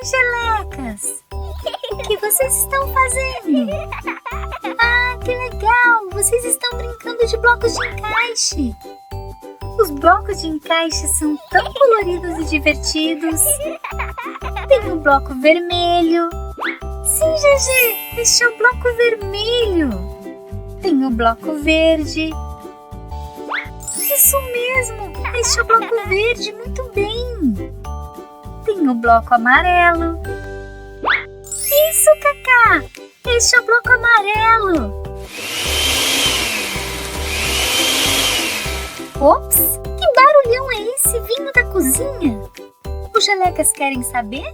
Oi, gelecas! O que vocês estão fazendo? Ah, que legal! Vocês estão brincando de blocos de encaixe. Os blocos de encaixe são tão coloridos e divertidos. Tem um bloco vermelho. Sim, GG, este é o bloco vermelho. Tem o bloco verde. Isso mesmo, este é o bloco verde, muito bem. Tem o bloco amarelo. Isso, Cacá, este é o bloco amarelo. Ops, que barulhão é esse vindo da cozinha? Os gelecas querem saber?